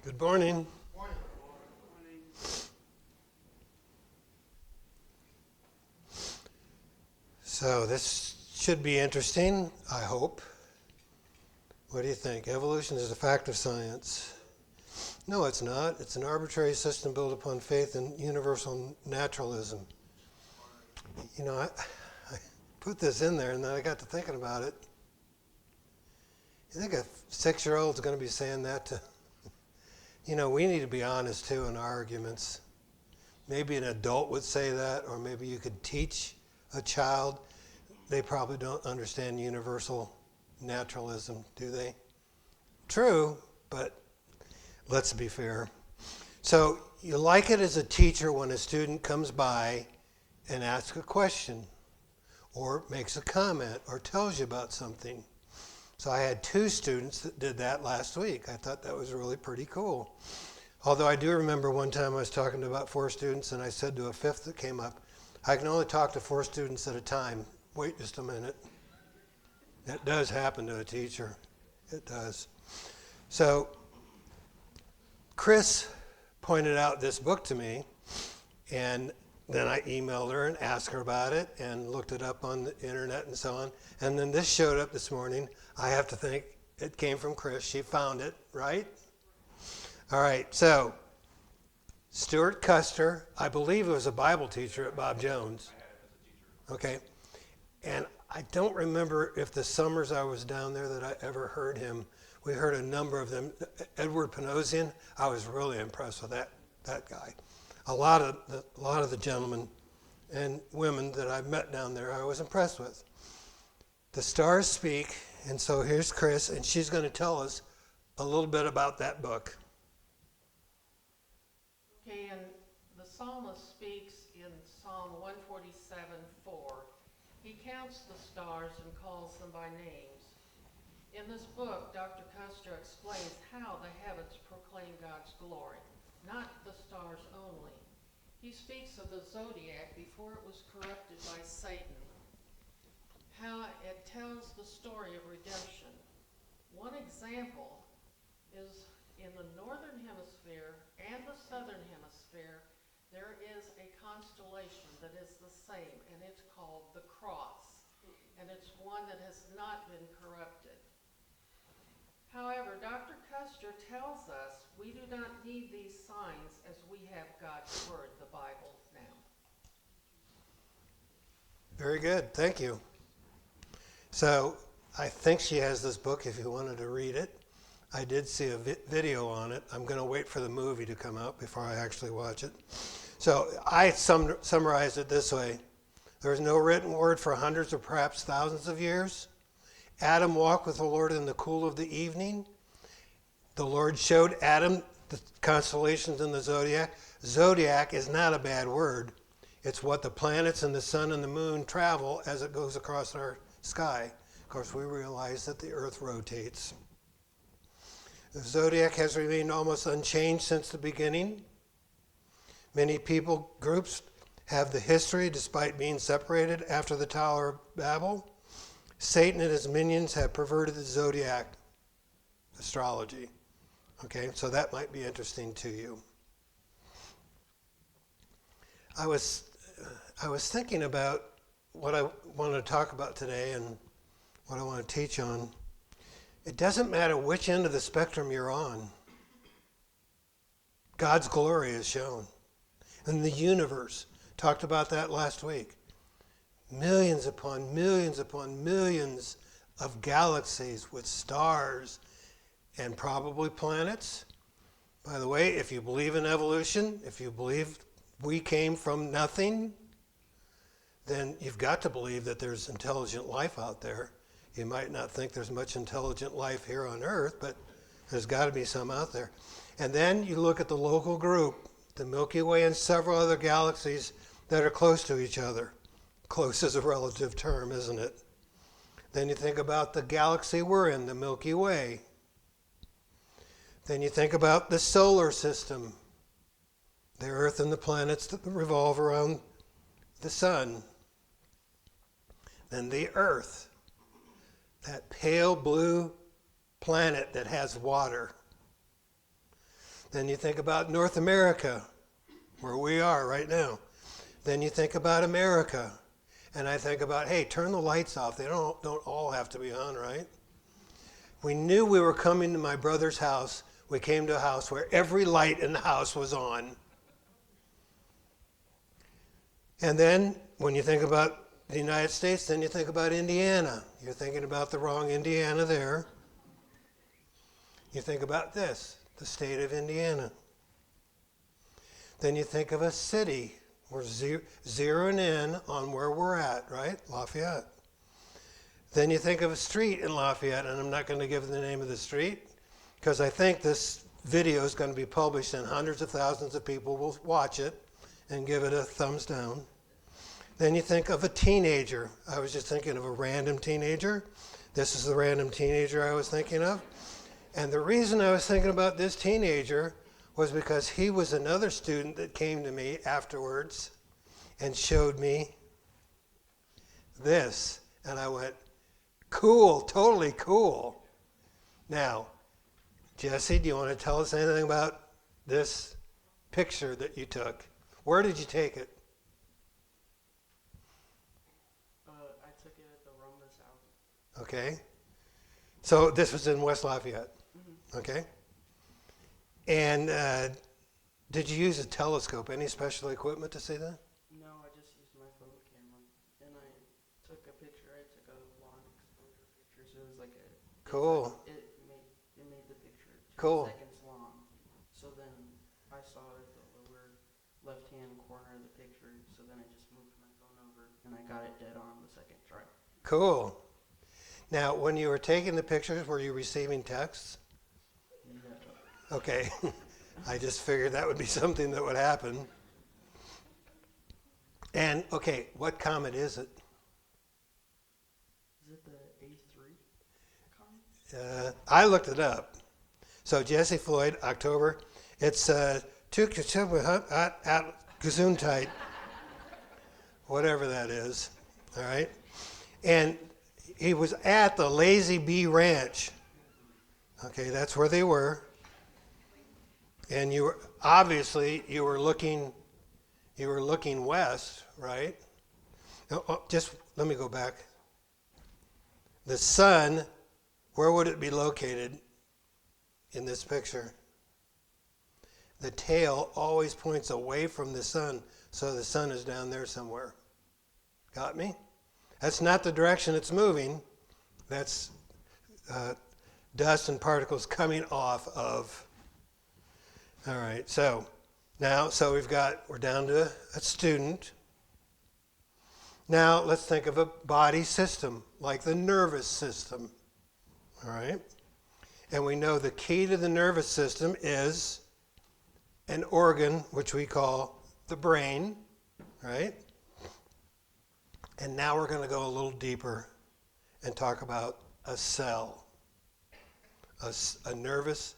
Good morning. Morning. So this should be interesting, I hope. What do you think? Evolution is a fact of science. No, it's not. It's an arbitrary system built upon faith in universal naturalism. You know, I put this in there and then I got to thinking about it. You think a 6-year-old's going to be saying that to... we need to be honest too in our arguments. Maybe an adult would say that, or maybe you could teach a child. They probably don't understand universal naturalism, do they? True, but let's be fair. So you like it as a teacher when a student comes by and asks a question, or makes a comment, or tells you about something. So I had 2 students that did that last week. I thought that was really pretty cool. Although I do remember one time I was talking to about 4 students and I said to a 5th that came up, I can only talk to 4 students at a time. Wait just a minute. That does happen to a teacher. It does. So Chris pointed out this book to me, and then I emailed her and asked her about it and looked it up on the internet and so on. And then this showed up this morning. I have to think it came from Chris. She found it, right? All right, so Stuart Custer, I believe he was a Bible teacher at Bob Jones. Okay, and I don't remember if the summers I was down there that I ever heard him. We heard a number of them. Edward Panosian, I was really impressed with that guy. A lot of the gentlemen and women that I met down there, I was impressed with. The Stars Speak, and so here's Chris, and she's going to tell us a little bit about that book. Okay, and the psalmist speaks in Psalm 147:4. He counts the stars and calls them by names. In this book, Dr. Custer explains how the heavens proclaim God's glory, not the stars only. He speaks of the zodiac before it was corrupted by Satan, how it tells the story of redemption. One example is in the northern hemisphere and the southern hemisphere, there is a constellation that is the same, and it's called the Cross, and it's one that has not been corrupted. However, Dr. Custer tells us we do not need these signs as we have God's Word, the Bible, now. Very good, thank you. So I think she has this book if you wanted to read it. I did see a video on it. I'm going to wait for the movie to come out before I actually watch it. So I summarized it this way. There was no written word for hundreds or perhaps thousands of years. Adam walked with the Lord in the cool of the evening. The Lord showed Adam the constellations in the zodiac. Zodiac is not a bad word. It's what the planets and the sun and the moon travel as it goes across our sky. Of course, we realize that the earth rotates. The zodiac has remained almost unchanged since the beginning. Many people groups have the history despite being separated after the Tower of Babel. Satan and his minions have perverted the zodiac astrology. Okay, so that might be interesting to you. I was thinking about what I want to talk about today and what I want to teach on. It doesn't matter which end of the spectrum you're on. God's glory is shown. And the universe, talked about that last week. Millions upon millions upon millions of galaxies with stars and probably planets. By the way, if you believe in evolution, if you believe we came from nothing, then you've got to believe that there's intelligent life out there. You might not think there's much intelligent life here on Earth, but there's got to be some out there. And then you look at the local group, the Milky Way and several other galaxies that are close to each other. Close is a relative term, isn't it? Then you think about the galaxy we're in, the Milky Way. Then you think about the solar system, the Earth and the planets that revolve around the sun. Then the Earth, that pale blue planet that has water. Then you think about North America, where we are right now. Then you think about America. And I think about, hey, turn the lights off. They don't all have to be on, right? We knew we were coming to my brother's house. We came to a house where every light in the house was on. And then when you think about the United States, then you think about Indiana. You're thinking about the wrong Indiana there. You think about this, the state of Indiana. Then you think of a city. We're zeroing in on where we're at, right? Lafayette. Then you think of a street in Lafayette, and I'm not going to give the name of the street because I think this video is going to be published and hundreds of thousands of people will watch it and give it a thumbs down. Then you think of a teenager. I was just thinking of a random teenager. This is the random teenager I was thinking of. And the reason I was thinking about this teenager was because he was another student that came to me afterwards and showed me this. And I went, cool, totally cool. Now, Jesse, do you want to tell us anything about this picture that you took? Where did you take it? I took it at the Roma's house. Okay. So this was in West Lafayette. Mm-hmm. Okay. And did you use a telescope? Any special equipment to see that? No, I just used my phone camera, and I took a picture. I took a long exposure picture, so it was like a Cool. It made the picture 2 Cool. seconds long. So then I saw it at the lower left-hand corner of the picture. So then I just moved my phone over, and I got it dead on the second try. Cool. Now, when you were taking the pictures, were you receiving texts? Yeah. Okay. I just figured that would be something that would happen. And, okay, what comet is it? Is it the A3 comet? I looked it up. So Jesse Floyd, October. It's Gesundheit, whatever that is. All right. And he was at the Lazy Bee Ranch. Okay, that's where they were. And you were obviously you were looking west, right? Just let me go back. The sun, where would it be located in this picture? The tail always points away from the sun, so the sun is down there somewhere. Got me? That's not the direction it's moving. That's dust and particles coming off of. All right, so now, we're down to a student. Now let's think of a body system, like the nervous system. All right? And we know the key to the nervous system is an organ, which we call the brain, right? And now we're going to go a little deeper and talk about a cell, a nervous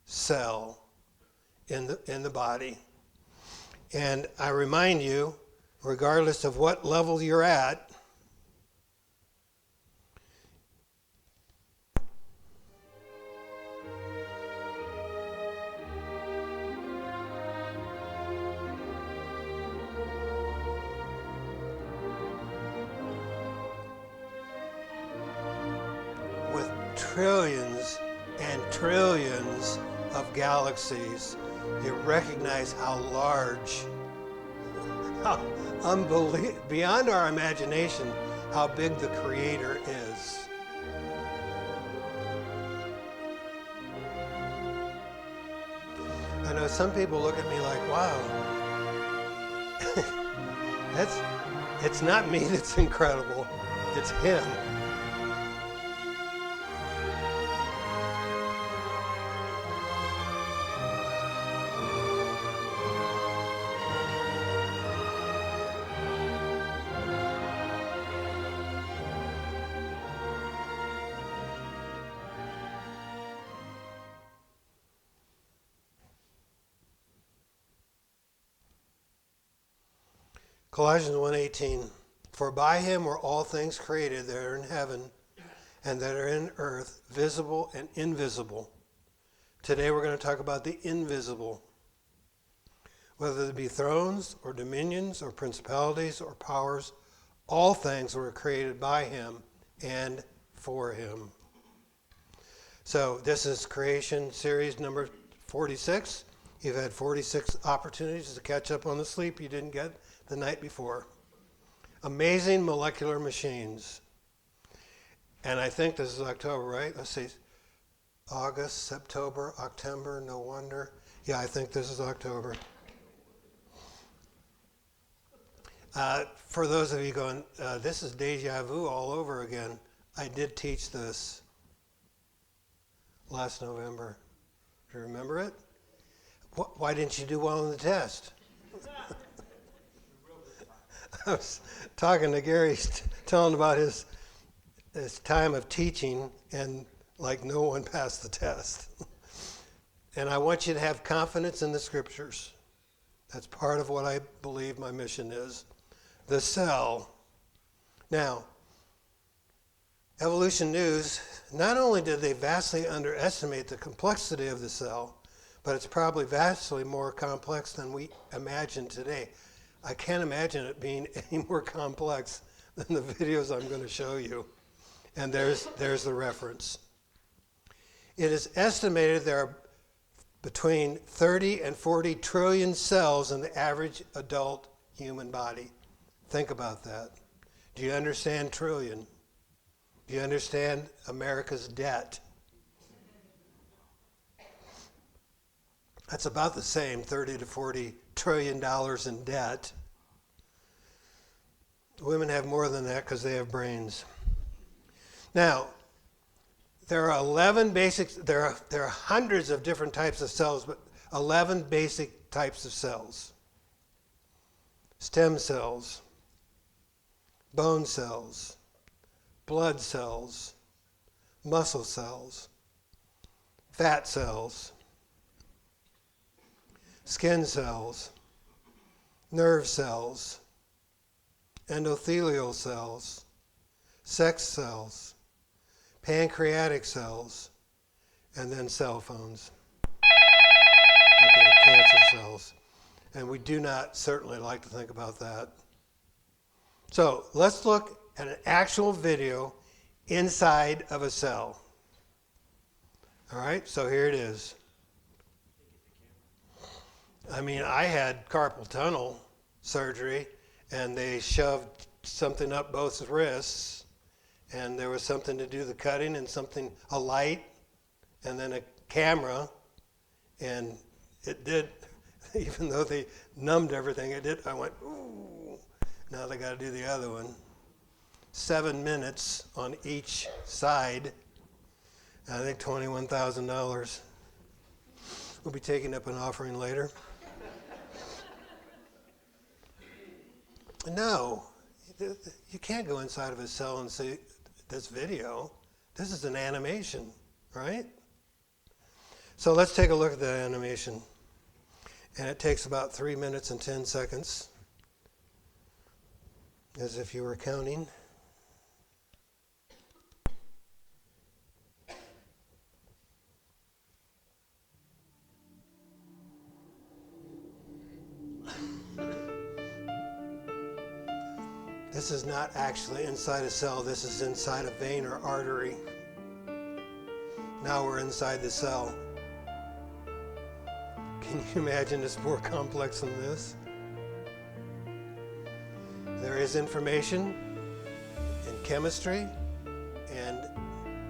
cell in the body. And I remind you, regardless of what level you're at, with trillions and trillions of galaxies, you recognize how large, how beyond our imagination, how big the Creator is. I know some people look at me like, wow, it's not me that's incredible, it's Him. Colossians 1:18, for by him were all things created that are in heaven and that are in earth, visible and invisible, Today we're going to talk about the invisible. Whether it be thrones or dominions or principalities or powers, all things were created by him and for him. So this is creation series number 46. You've had 46 opportunities to catch up on the sleep you didn't get the night before. Amazing molecular machines. And I think this is October, right? Let's see. August, September, October, no wonder. Yeah, I think this is October. For those of you going, this is deja vu all over again. I did teach this last November. Do you remember it? Why didn't you do well on the test? I was talking to Gary, telling about his time of teaching, and like no one passed the test. And I want you to have confidence in the scriptures. That's part of what I believe my mission is. The cell. Now, Evolution News, not only did they vastly underestimate the complexity of the cell, but it's probably vastly more complex than we imagine today. I can't imagine it being any more complex than the videos I'm going to show you. And there's the reference. It is estimated there are between 30 and 40 trillion cells in the average adult human body. Think about that. Do you understand trillion? Do you understand America's debt? That's about the same, 30 to 40 trillion dollars in debt. Women have more than that because they have brains. Now, there are 11 basic, there are hundreds of different types of cells, but 11 basic types of cells. Stem cells, bone cells, blood cells, muscle cells, fat cells, skin cells, nerve cells, endothelial cells, sex cells, pancreatic cells, and then cell phones. Okay, cancer cells. And we do not certainly like to think about that. So let's look at an actual video inside of a cell. All right, so here it is. I mean, I had carpal tunnel surgery, and they shoved something up both wrists, and there was something to do the cutting, and a light, and then a camera, and it did, even though they numbed everything, it did, I went, ooh, now they got to do the other one. 7 minutes on each side, I think $21,000. We'll be taking up an offering later. No, you can't go inside of a cell and say, this video, this is an animation, right? So let's take a look at that animation. And it takes about 3 minutes and 10 seconds, as if you were counting. This is not actually inside a cell, this is inside a vein or artery. Now we're inside the cell. Can you imagine it's more complex than this? There is information in chemistry and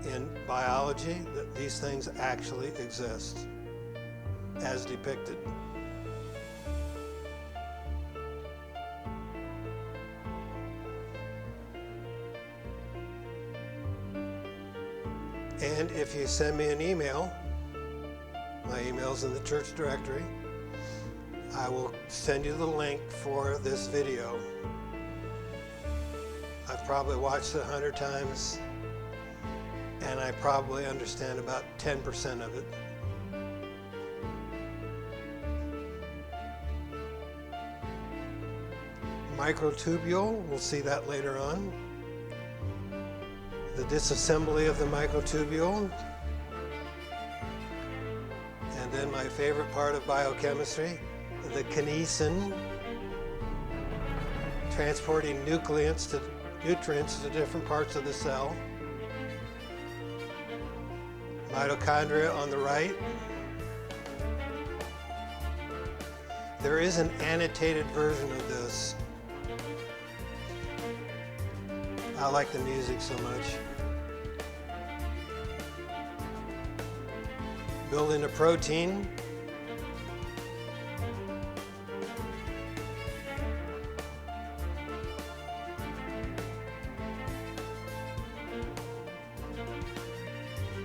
in biology that these things actually exist as depicted. And if you send me an email, my email's in the church directory, I will send you the link for this video. I've probably watched it 100 times, and I probably understand about 10% of it. Microtubule, we'll see that later on. The disassembly of the microtubule. then my favorite part of biochemistry, the kinesin, transporting nutrients to different parts of the cell. Mitochondria on the right. There is an annotated version of this. I like the music so much. Building a protein.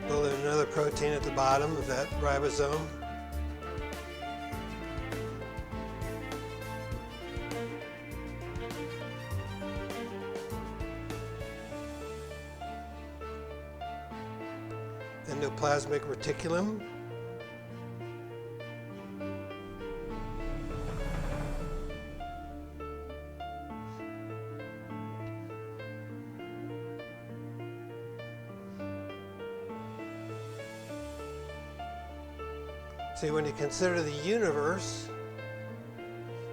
Building another protein at the bottom of that ribosome. Endoplasmic reticulum. See, when you consider the universe,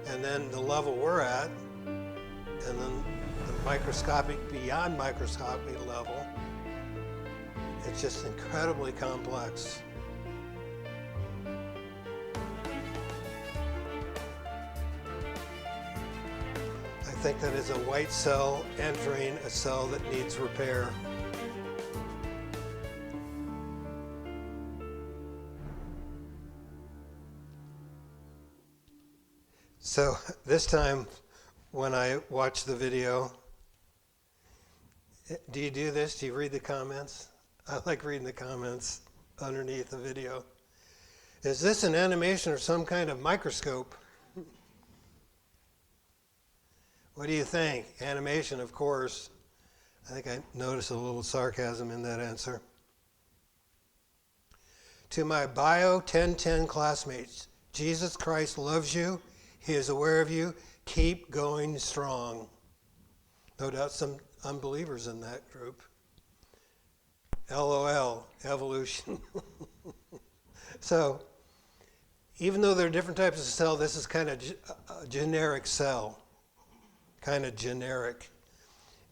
and then the level we're at, and then the microscopic, beyond microscopic level, it's just incredibly complex. I think that is a white cell entering a cell that needs repair. So this time when I watch the video, do you do this? Do you read the comments? I like reading the comments underneath the video. Is this an animation or some kind of microscope? What do you think? Animation, of course. I think I noticed a little sarcasm in that answer. To my Bio 1010 classmates, Jesus Christ loves you. He is aware of you. Keep going strong. No doubt some unbelievers in that group. LOL, evolution. So, even though there are different types of cell, this is kind of a generic cell. Kind of generic.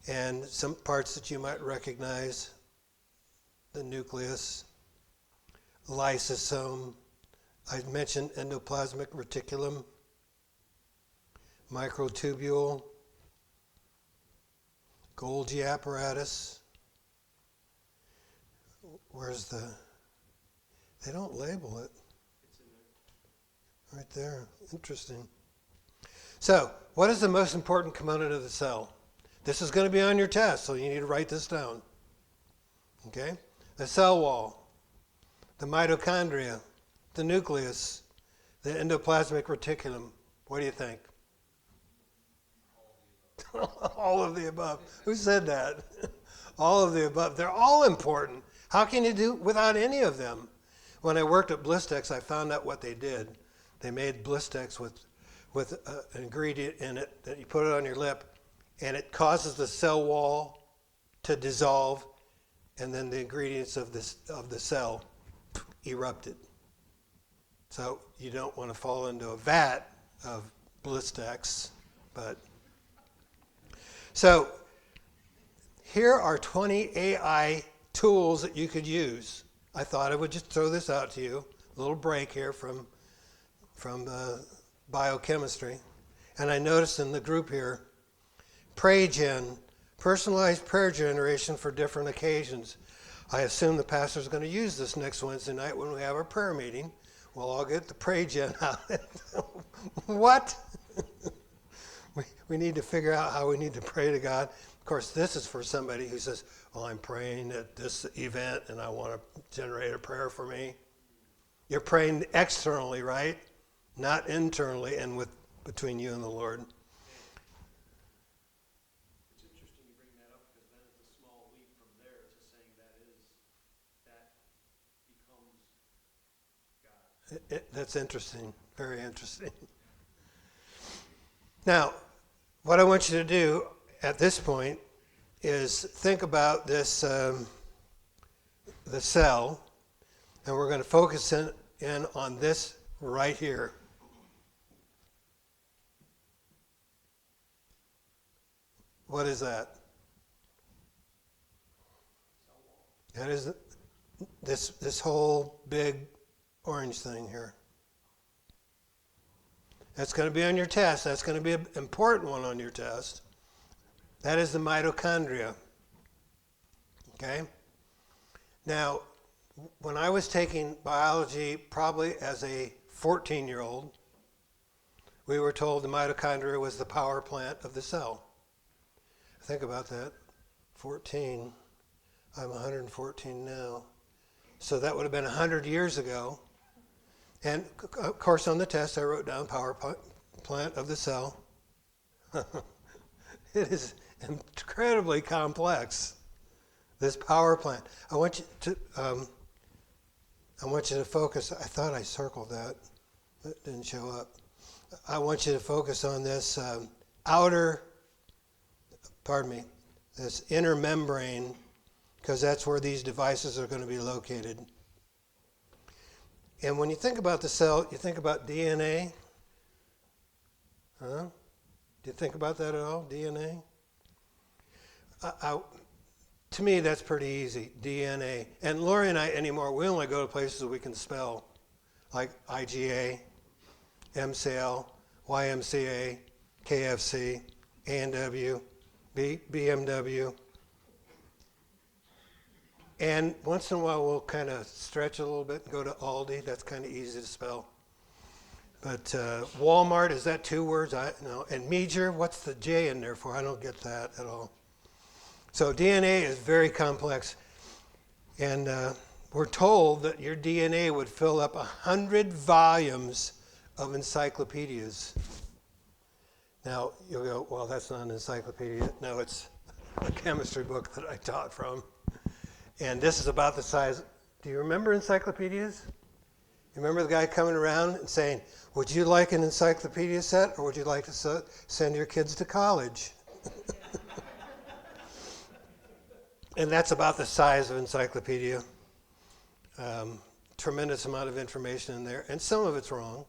And some parts that you might recognize: the nucleus, lysosome. I mentioned endoplasmic reticulum, microtubule, Golgi apparatus. Where's the... They don't label it. It's in there. Right there. Interesting. So, what is the most important component of the cell? This is going to be on your test, so you need to write this down. Okay? The cell wall, the mitochondria, the nucleus, the endoplasmic reticulum. What do you think? All of the above. Who said that? All of the above. They're all important. How can you do without any of them? When I worked at Blistex, I found out what they did. They made Blistex with an ingredient in it that you put it on your lip, and it causes the cell wall to dissolve, and then the ingredients of the cell erupted. So you don't want to fall into a vat of Blistex, but... So here are 20 AI tools that you could use. I thought I would just throw this out to you. A little break here from biochemistry. And I noticed in the group here, PrayGen, personalized prayer generation for different occasions. I assume the pastor's going to use this next Wednesday night when we have our prayer meeting. We'll all get the PrayGen out. What? We need to figure out how we need to pray to God. Of course, this is for somebody who says, well, I'm praying at this event and I want to generate a prayer for me. You're praying externally, right? Not internally and between you and the Lord. It's interesting you bring that up because then it's a small leap from there to saying that becomes God. That's interesting. Very interesting. Now, what I want you to do at this point is think about this, the cell, and we're going to focus in in on this right here. What is that? That is this whole big orange thing here. That's going to be on your test. That's going to be an important one on your test. That is the mitochondria. Okay? Now, when I was taking biology, probably as a 14-year-old, we were told the mitochondria was the power plant of the cell. Think about that. 14. I'm 114 now. So that would have been 100 years ago. And of course on the test I wrote down power plant of the cell. It is incredibly complex, this power plant. I want you to focus. I thought I circled that. It didn't show up. I want you to focus on this this inner membrane, because that's where these devices are going to be located. And when you think about the cell, you think about DNA. Huh? Do you think about that at all, DNA? To me, that's pretty easy, DNA. And Lori and I anymore, we only go to places we can spell, like IGA, MCL, YMCA, KFC, A&W, BMW. And once in a while, we'll kind of stretch a little bit and go to Aldi. That's kind of easy to spell. But Walmart, is that 2 words? No. And Major, what's the J in there for? I don't get that at all. So DNA is very complex. And we're told that your DNA would fill up 100 volumes of encyclopedias. Now, you'll go, well, that's not an encyclopedia. No, it's a chemistry book that I taught from. And this is about the size. Do you remember encyclopedias? You remember the guy coming around and saying, would you like an encyclopedia set, or would you like to send your kids to college? And that's about the size of encyclopedia. Tremendous amount of information in there, and some of it's wrong.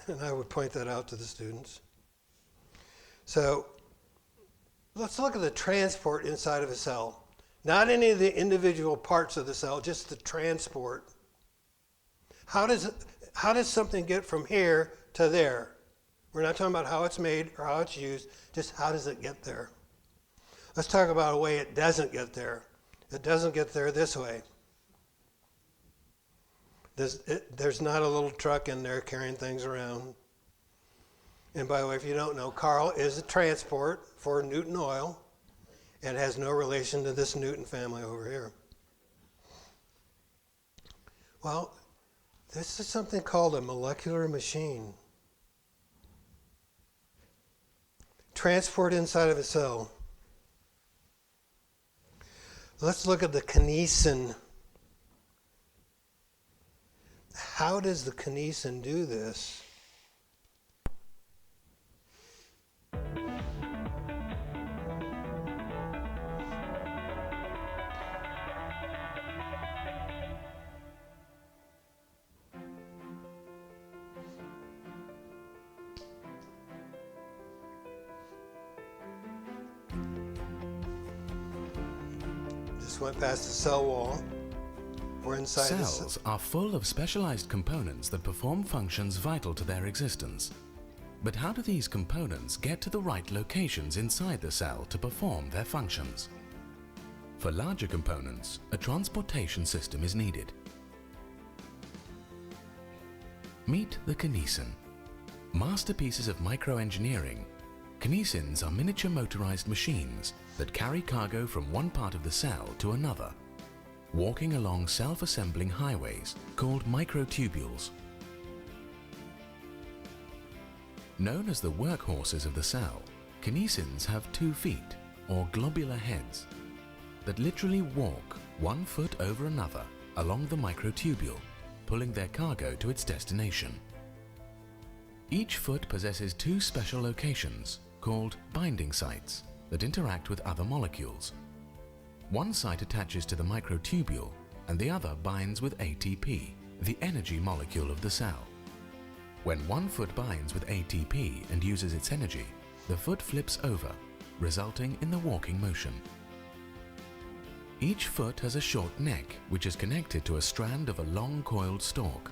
And I would point that out to the students. So let's look at the transport inside of a cell. Not any of the individual parts of the cell, just the transport. How does something get from here to there? We're not talking about how it's made or how it's used, just how does it get there? Let's talk about a way it doesn't get there. It doesn't get there this way. There's not a little truck in there carrying things around. And by the way, if you don't know, Carl is a transport for Newton Oil and has no relation to this Newton family over here. Well, this is something called a molecular machine. Transport inside of a cell. Let's look at the kinesin. How does the kinesin do this? Just went past the cell wall. We're inside Cells are full of specialized components that perform functions vital to their existence. But how do these components get to the right locations inside the cell to perform their functions? For larger components, a transportation system is needed. Meet the kinesin. Masterpieces of microengineering, kinesins are miniature motorized machines that carry cargo from one part of the cell to another, walking along self-assembling highways called microtubules. Known as the workhorses of the cell, kinesins have 2 feet, or globular heads, that literally walk 1 foot over another along the microtubule, pulling their cargo to its destination. Each foot possesses 2 special locations called binding sites that interact with other molecules. One site attaches to the microtubule and the other binds with ATP, the energy molecule of the cell. When one foot binds with ATP and uses its energy, the foot flips over, resulting in the walking motion. Each foot has a short neck, which is connected to a strand of a long coiled stalk.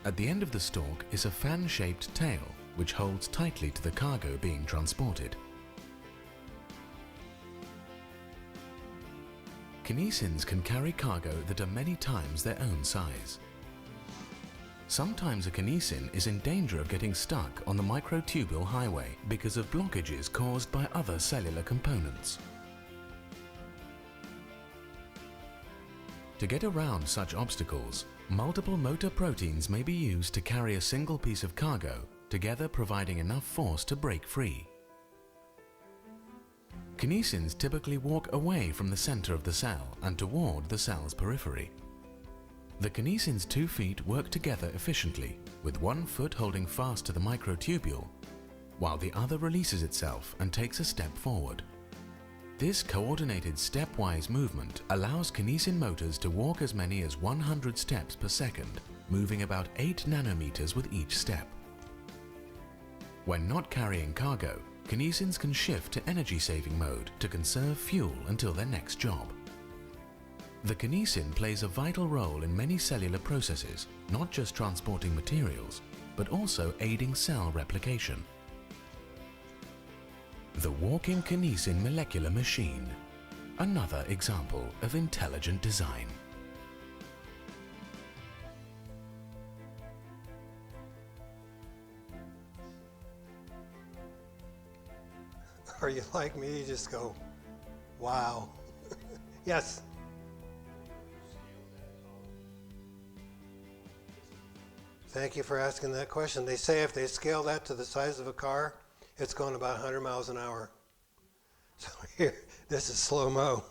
At the end of the stalk is a fan-shaped tail, which holds tightly to the cargo being transported. Kinesins can carry cargo that are many times their own size. Sometimes a kinesin is in danger of getting stuck on the microtubule highway because of blockages caused by other cellular components. To get around such obstacles, multiple motor proteins may be used to carry a single piece of cargo, together providing enough force to break free. Kinesins typically walk away from the center of the cell and toward the cell's periphery. The kinesin's 2 feet work together efficiently, with one foot holding fast to the microtubule, while the other releases itself and takes a step forward. This coordinated stepwise movement allows kinesin motors to walk as many as 100 steps per second, moving about 8 nanometers with each step. When not carrying cargo, kinesins can shift to energy-saving mode to conserve fuel until their next job. The kinesin plays a vital role in many cellular processes, not just transporting materials, but also aiding cell replication. The walking kinesin molecular machine, another example of intelligent design. Are you like me? You just go, wow. Yes. Thank you for asking that question. They say if they scale that to the size of a car, it's going about 100 miles an hour. So here, this is slow-mo.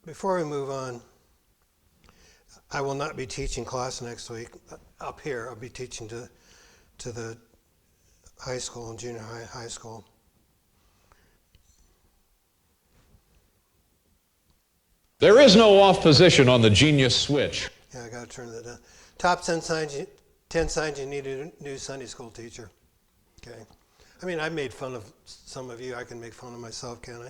Before we move on, I will not be teaching class next week. Up here, I'll be teaching to the high school and junior high school. There is no off position on the Genius switch. Yeah, I got to turn that down. Top 10 signs you need a new Sunday school teacher. Okay. I mean, I made fun of some of you. I can make fun of myself, can't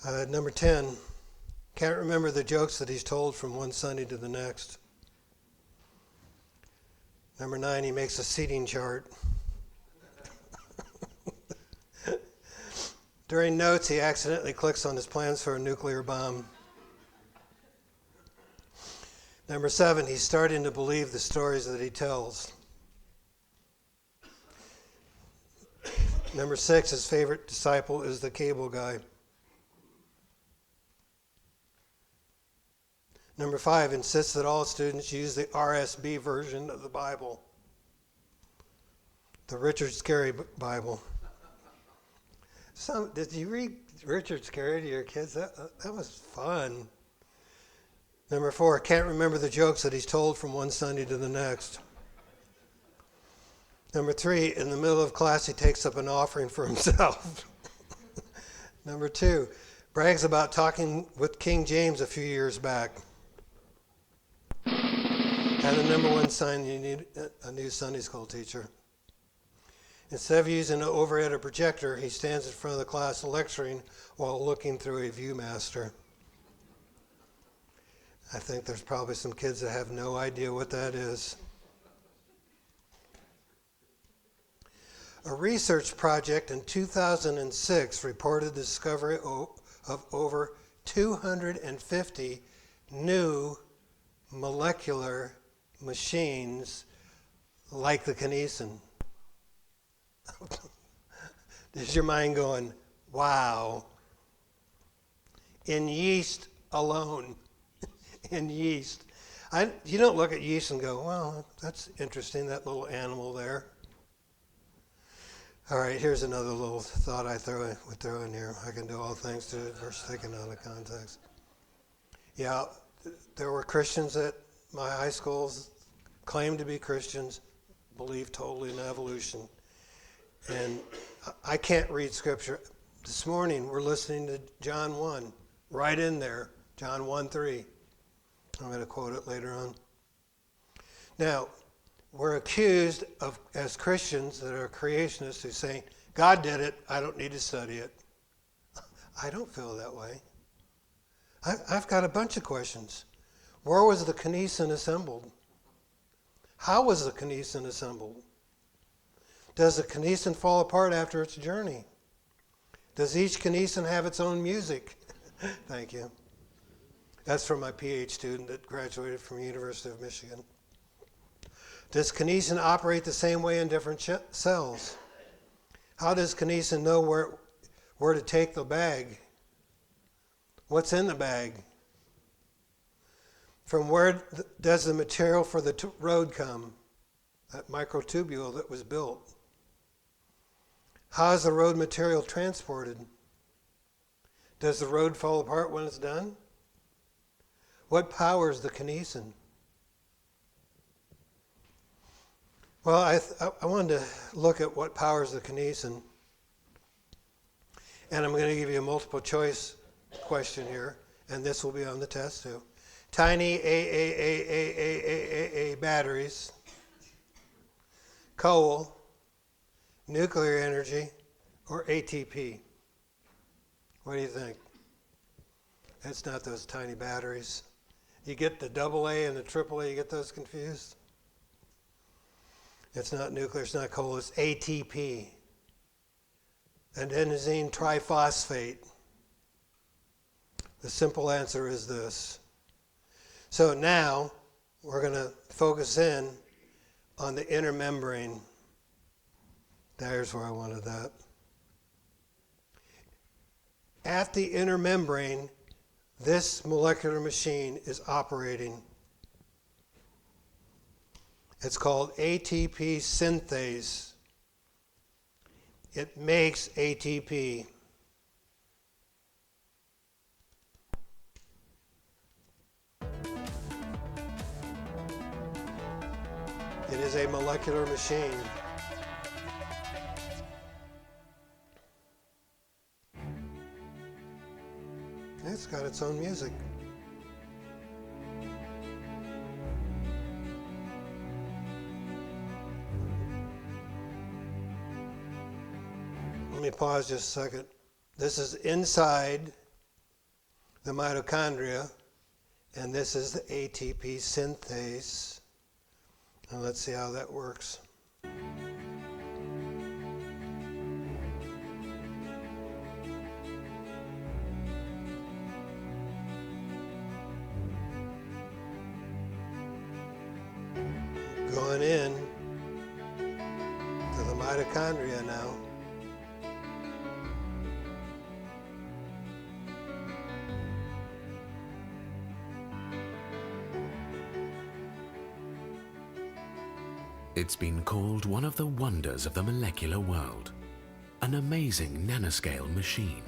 I? Number 10, can't remember the jokes that he's told from one Sunday to the next. Number 9, he makes a seating chart. During notes, he accidentally clicks on his plans for a nuclear bomb. Number 7, he's starting to believe the stories that he tells. Number 6, his favorite disciple is the cable guy. Number 5, insists that all students use the RSB version of the Bible, the Richard Scarry Bible. Did you read Richard Scarry to your kids? That was fun. Number 4, can't remember the jokes that he's told from one Sunday to the next. Number 3, in the middle of class, he takes up an offering for himself. Number 2, brags about talking with King James a few years back. And the number 1 sign you need a new Sunday school teacher. Instead of using an overhead or projector, he stands in front of the class lecturing while looking through a Viewmaster. I think there's probably some kids that have no idea what that is. A research project in 2006 reported the discovery of over 250 new molecular machines like the kinesin. Is your mind going, wow? In yeast alone. In yeast. You don't look at yeast and go, well, that's interesting, that little animal there. All right, here's another little thought I would throw in here. I can do all things to it, verse taken out of context. Yeah, there were Christians at my high schools, claimed to be Christians, believed totally in evolution. And I can't read scripture. This morning we're listening to John 1, right in there, John 1:3. I'm going to quote it later on. Now, we're accused of, as Christians that are creationists, who say, God did it, I don't need to study it. I don't feel that way. I've got a bunch of questions. Where was the kinesin assembled? How was the kinesin assembled? Does the kinesin fall apart after its journey? Does each kinesin have its own music? Thank you. That's from my PhD student that graduated from the University of Michigan. Does kinesin operate the same way in different cells? How does kinesin know where to take the bag? What's in the bag? From where does the material for the road come? That microtubule that was built. How is the road material transported? Does the road fall apart when it's done? What powers the kinesin? Well, I wanted to look at what powers the kinesin. And I'm going to give you a multiple choice question here, and this will be on the test too. Tiny AAA batteries, coal, nuclear energy, or ATP. What do you think? It's not those tiny batteries. You get the AA and the AAA, you get those confused? It's not nuclear, it's not coal, it's ATP. Adenosine triphosphate. The simple answer is this. So now we're going to focus in on the inner membrane. There's where I wanted that. At the inner membrane, this molecular machine is operating. It's called ATP synthase. It makes ATP. It is a molecular machine. It's got its own music. Let me pause just a second. This is inside the mitochondria, and this is the ATP synthase. And let's see how that works. Going in to the mitochondria now. It's been called one of the wonders of the molecular world, an amazing nanoscale machine.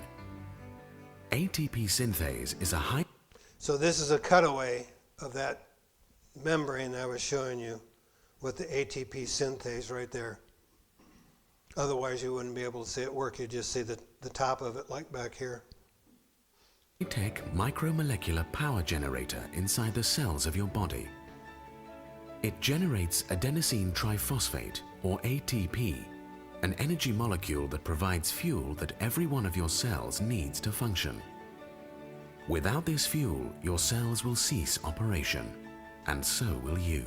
ATP synthase is a high... So this is a cutaway of that membrane I was showing you with the ATP synthase right there. Otherwise you wouldn't be able to see it work, you'd just see the top of it like back here. high-tech micromolecular power generator inside the cells of your body. It generates adenosine triphosphate, or ATP, an energy molecule that provides fuel that every one of your cells needs to function. Without this fuel, your cells will cease operation, and so will you.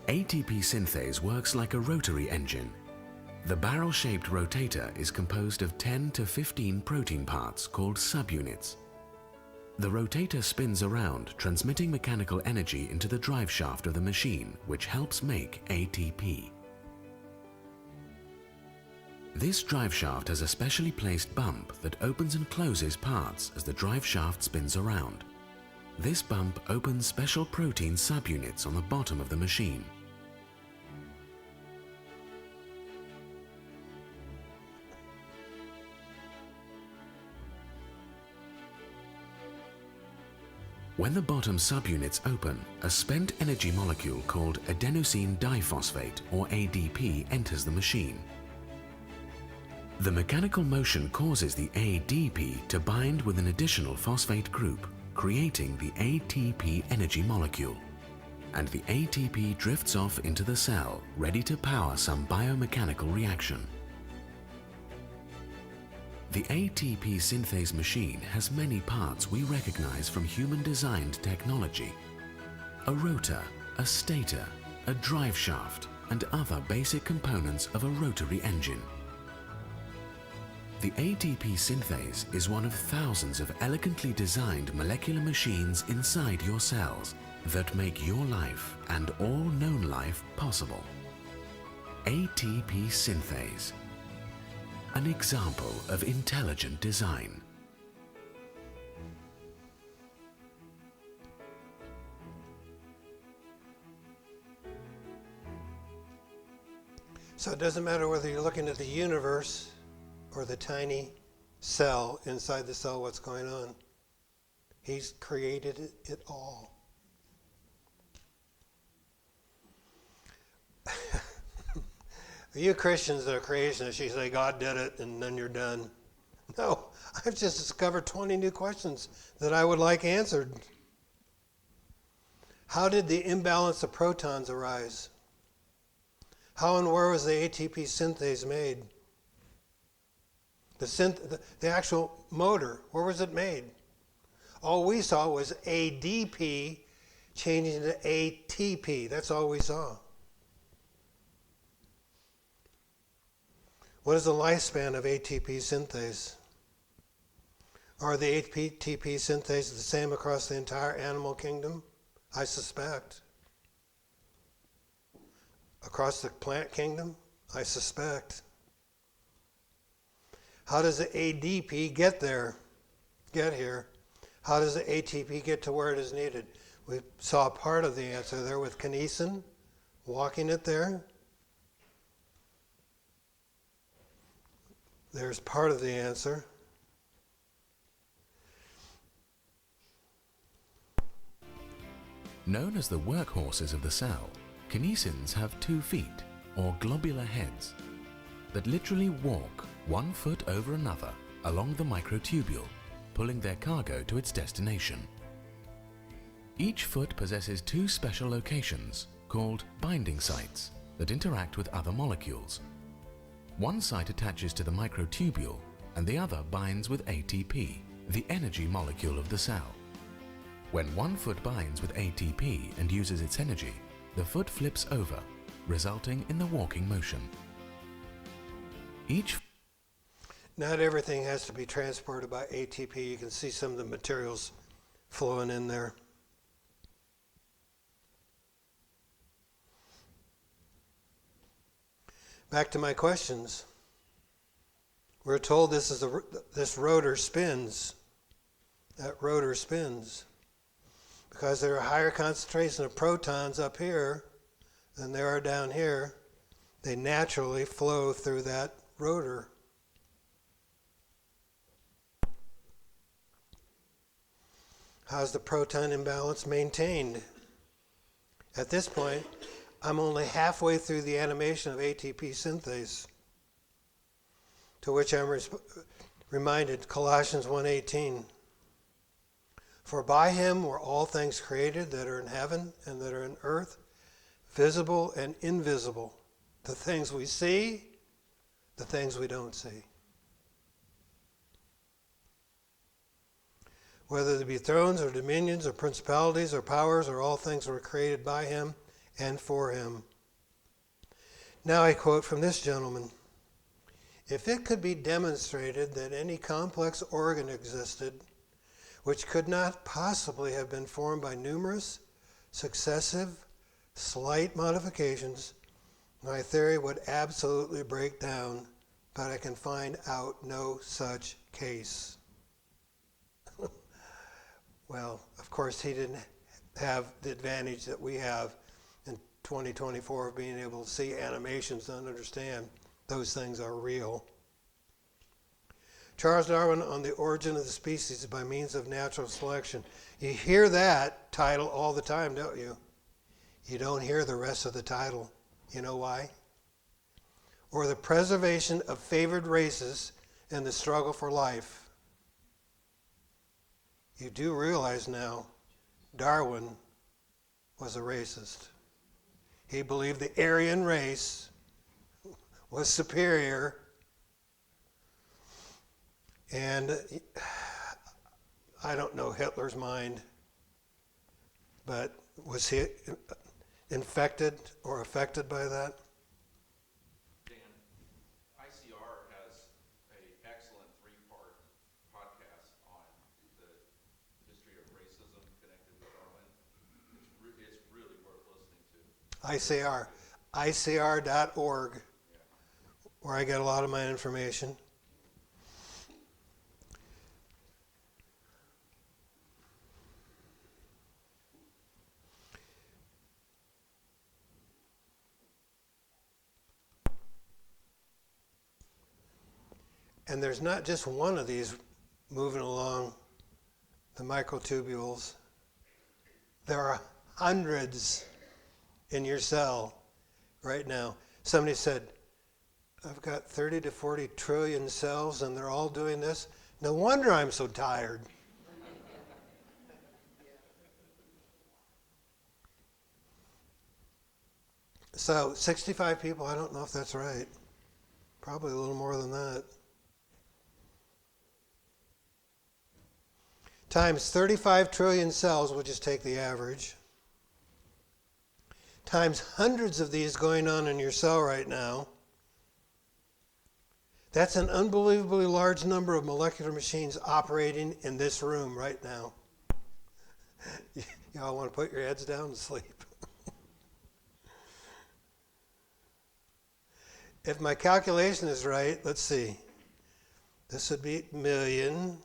ATP synthase works like a rotary engine. The barrel-shaped rotator is composed of 10 to 15 protein parts called subunits. The rotator spins around, transmitting mechanical energy into the drive shaft of the machine, which helps make ATP. This drive shaft has a specially placed bump that opens and closes parts as the drive shaft spins around. This bump opens special protein subunits on the bottom of the machine. When the bottom subunits open, a spent energy molecule called adenosine diphosphate, or ADP, enters the machine. The mechanical motion causes the ADP to bind with an additional phosphate group, creating the ATP energy molecule. And the ATP drifts off into the cell, ready to power some biomechanical reaction. The ATP synthase machine has many parts we recognize from human-designed technology. A rotor, a stator, a drive shaft, and other basic components of a rotary engine. The ATP synthase is one of thousands of elegantly designed molecular machines inside your cells that make your life and all known life possible. ATP synthase, an example of intelligent design. So it doesn't matter whether you're looking at the universe or the tiny cell inside the cell, what's going on. He's created it all. You Christians that are creationists, you say God did it and then you're done. No, I've just discovered 20 new questions that I would like answered. How did the imbalance of protons arise? How and where was the ATP synthase made? The actual motor, where was it made? All we saw was ADP changing to ATP. That's all we saw. What is the lifespan of ATP synthase? Are the ATP synthase the same across the entire animal kingdom? I suspect. Across the plant kingdom? I suspect. How does the ADP get here? How does the ATP get to where it is needed? We saw part of the answer there with kinesin, walking it there. There's part of the answer. Known as the workhorses of the cell, kinesins have 2 feet, or globular heads, that literally walk 1 foot over another along the microtubule, pulling their cargo to its destination. Each foot possesses 2 special locations called binding sites that interact with other molecules. One site attaches to the microtubule and the other binds with ATP, the energy molecule of the cell. When one foot binds with ATP and uses its energy, the foot flips over, resulting in the walking motion. Not everything has to be transported by ATP. You can see some of the materials flowing in there. Back to my questions. We're told this rotor spins. That rotor spins. Because there are higher concentration of protons up here than there are down here, they naturally flow through that rotor. How's the proton imbalance maintained? At this point, I'm only halfway through the animation of ATP synthase, to which I'm reminded Colossians 1:18. For by him were all things created that are in heaven and that are in earth, visible and invisible, the things we see, the things we don't see. Whether there be thrones or dominions or principalities or powers, or all things were created by him and for him. Now I quote from this gentleman. If it could be demonstrated that any complex organ existed which could not possibly have been formed by numerous, successive, slight modifications, my theory would absolutely break down, but I can find out no such case. Well, of course, he didn't have the advantage that we have in 2024 of being able to see animations and understand those things are real. Charles Darwin on the origin of the species by means of natural selection. You hear that title all the time, don't you? You don't hear the rest of the title. You know why? or the preservation of favored races in the struggle for life. You do realize now, Darwin was a racist. He believed the Aryan race was superior. And I don't know Hitler's mind, but was he infected or affected by that? Dan, ICR has an excellent three-part podcast on the history of racism connected with Darwin. It's really worth listening to. ICR.org, where I get a lot of my information. And there's not just one of these moving along the microtubules. There are hundreds in your cell right now. Somebody said, I've got 30 to 40 trillion cells and they're all doing this. No wonder I'm so tired. So 65 people, I don't know if that's right. Probably a little more than that. Times 35 trillion cells, we'll just take the average, times hundreds of these going on in your cell right now. That's an unbelievably large number of molecular machines operating in this room right now. Y'all want to put your heads down and sleep? If my calculation is right, let's see. This would be million,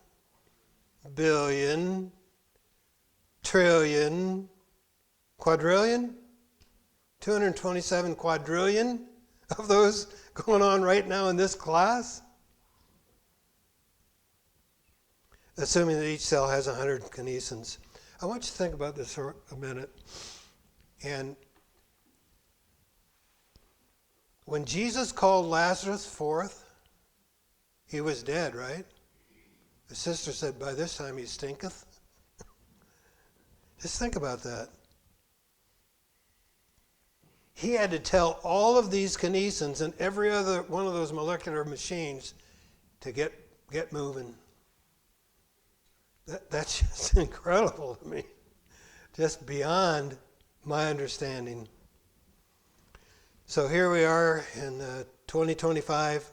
billion, trillion, quadrillion, 227 quadrillion of those going on right now in this class. Assuming that each cell has 100 kinesins. I want you to think about this for a minute. And when Jesus called Lazarus forth, he was dead, right? The sister said, by this time he stinketh. Just think about that. He had to tell all of these kinesins and every other one of those molecular machines to get moving. That's just incredible to me. Just beyond my understanding. So here we are in 2025.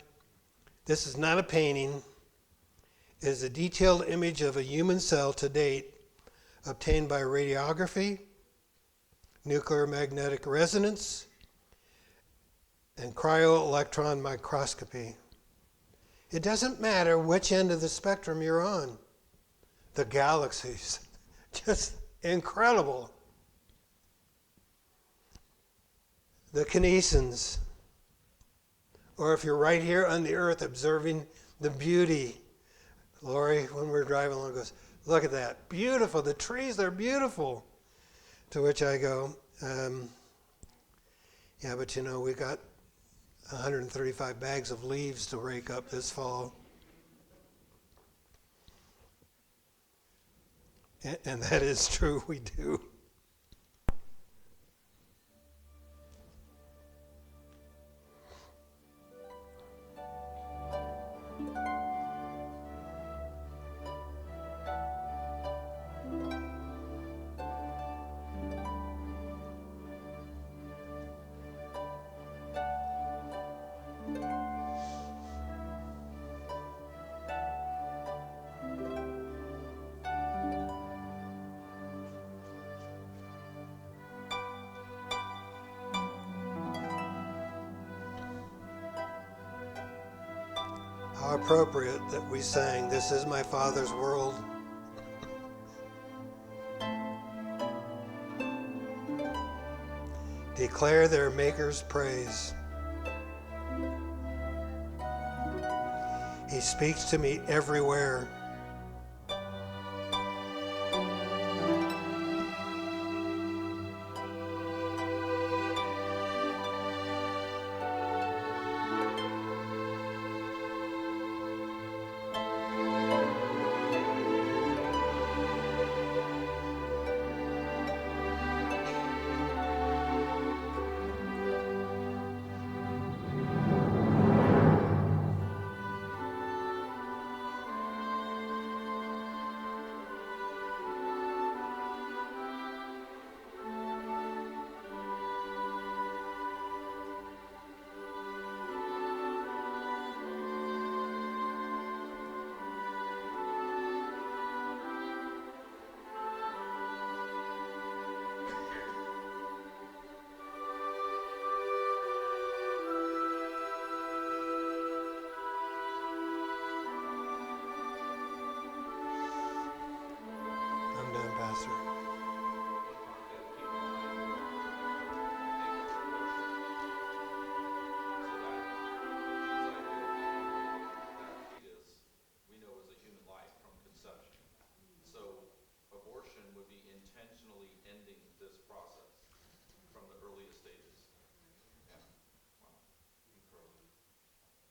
This is not a painting. It is a detailed image of a human cell to date obtained by radiography, nuclear magnetic resonance, and cryo-electron microscopy. It doesn't matter which end of the spectrum you're on. The galaxies, just incredible. The kinesins, or if you're right here on the earth observing the beauty. Lori, when we're driving along, goes, look at that, beautiful, the trees, they're beautiful. To which I go, yeah, but you know, we got 135 bags of leaves to rake up this fall. And that is true, we do. How appropriate that we sang, "This is my Father's world." Declare their Maker's praise. He speaks to me everywhere.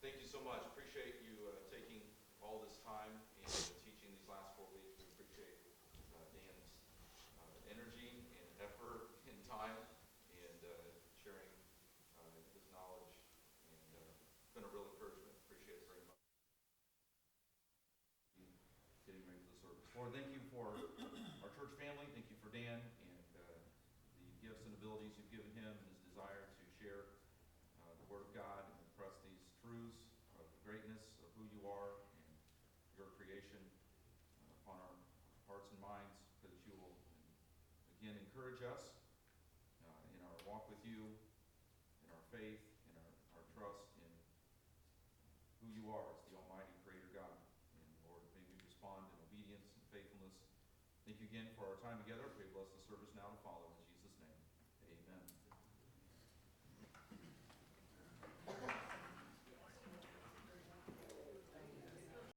Thank you so much. Appreciate you taking all this time and teaching these last 4 weeks. We appreciate Dan's energy and effort and time and sharing his knowledge. And it's been a real encouragement. Appreciate it very much. Getting ready for the service. Lord, thank you for our church family. Thank you for Dan and the gifts and abilities you've given him and his desire to share the Word of God and impress these truths of the greatness of who you are and your creation upon our hearts and minds, so that you will again encourage us in our walk with you, in our faith, in our trust in who you are as the Almighty Creator God. And Lord, may we respond in obedience and faithfulness. Thank you again for our time together. Pray bless the service now to follow.